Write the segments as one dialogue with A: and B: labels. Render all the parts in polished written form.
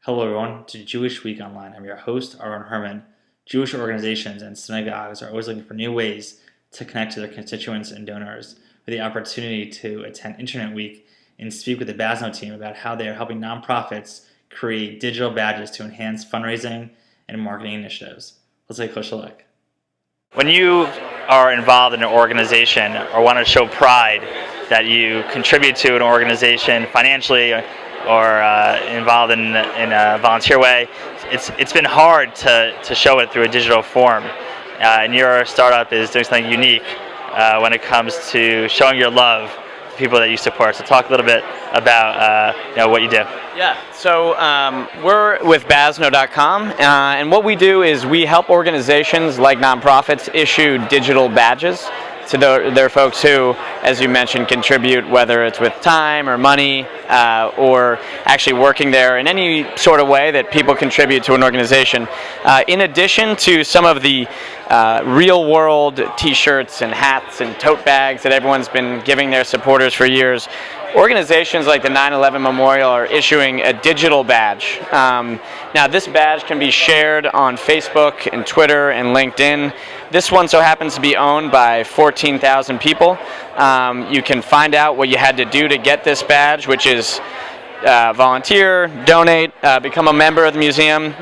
A: Hello everyone, to Jewish Week Online. I'm your host, Aaron Herman. Jewish organizations and synagogues are always looking for new ways to connect to their constituents and donors, with the opportunity to attend Internet Week and speak with the Basno team about how they are helping nonprofits create digital badges to enhance fundraising and marketing initiatives. Let's take a closer look. When you are involved in an organization or want to show pride that you contribute to an organization financially or involved in a volunteer way, it's been hard to show it through a digital form. And your startup is doing something unique when it comes to showing your love to people that you support. So talk a little bit about what you do.
B: Yeah, so we're with Basno.com, and what we do is we help organizations like nonprofits issue digital badges to their folks who, as you mentioned, contribute, whether it's with time or money or actually working there in any sort of way that people contribute to an organization. In addition to some of the real-world t-shirts and hats and tote bags that everyone's been giving their supporters for years, organizations like the 9/11 Memorial are issuing a digital badge. Now this badge can be shared on Facebook and Twitter and LinkedIn. This one so happens to be owned by 14,000 people. You can find out what you had to do to get this badge, which is volunteer, donate, become a member of the museum.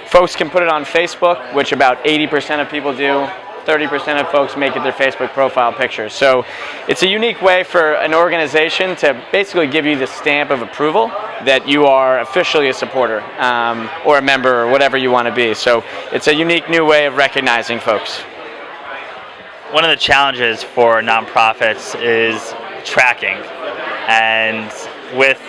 B: Folks can put it on Facebook, which about 80% of people do. 30% of folks make it their Facebook profile picture. So it's a unique way for an organization to basically give you the stamp of approval that you are officially a supporter or a member or whatever you want to be. So it's a unique new way of recognizing folks.
A: One of the challenges for nonprofits is tracking, and with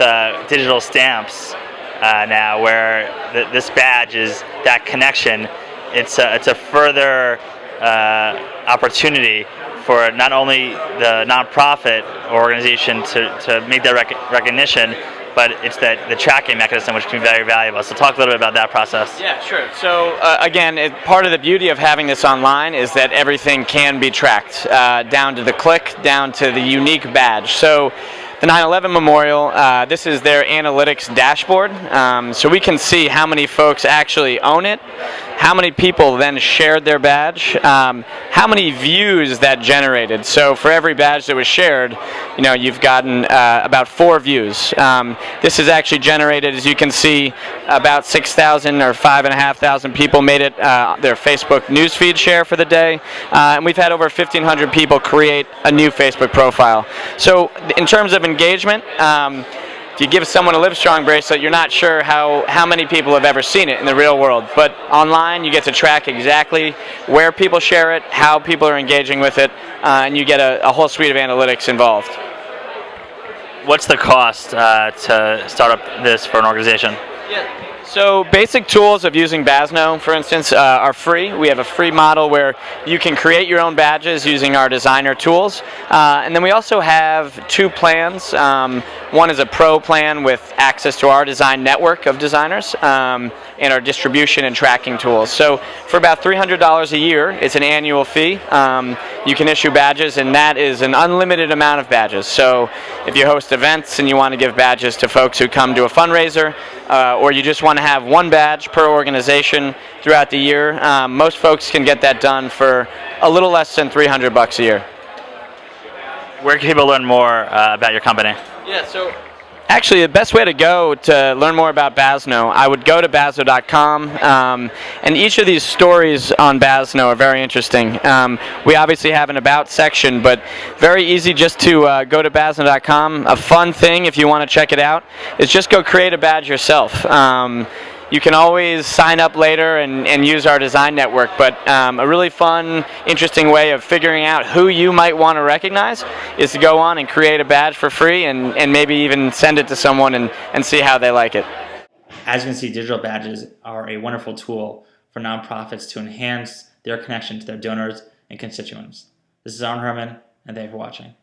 A: digital stamps now, where this badge is that connection, it's a further opportunity for not only the nonprofit organization to make that recognition, but it's the tracking mechanism, which can be very valuable. So talk a little bit about that process.
B: Yeah, sure. So again, part of the beauty of having this online is that everything can be tracked, down to the click, down to the unique badge. So the 9/11 Memorial, this is their analytics dashboard, so we can see how many folks actually own it, how many people then shared their badge, how many views that generated. So for every badge that was shared, you've gotten about 4 views. This is actually generated, as you can see, about 6,000 or 5,500 people made it their Facebook newsfeed share for the day, and we've had over 1,500 people create a new Facebook profile. So in terms of engagement, if you give someone a Livestrong bracelet, you're not sure how many people have ever seen it in the real world. But online, you get to track exactly where people share it, how people are engaging with it, and you get a whole suite of analytics involved.
A: What's the cost to start up this for an organization?
B: Yeah. So basic tools of using Basno, for instance, are free. We have a free model where you can create your own badges using our designer tools. And then we also have 2 plans. One is a pro plan with access to our design network of designers and our distribution and tracking tools. So for about $300 a year, it's an annual fee. You can issue badges, and that is an unlimited amount of badges. So if you host events and you want to give badges to folks who come to a fundraiser, or you just want to have 1 badge per organization throughout the year, most folks can get that done for a little less than $300 a year.
A: Where can people learn more about your company?
B: Yeah, so actually the best way to go to learn more about Basno, I would go to Basno.com, and each of these stories on Basno are very interesting. We obviously have an About section, but very easy just to go to Basno.com. A fun thing, if you want to check it out, is just go create a badge yourself. You can always sign up later and use our design network, but a really fun, interesting way of figuring out who you might want to recognize is to go on and create a badge for free and maybe even send it to someone and see how they like it.
A: As you can see, digital badges are a wonderful tool for nonprofits to enhance their connection to their donors and constituents. This is Aaron Herman, and thank you for watching.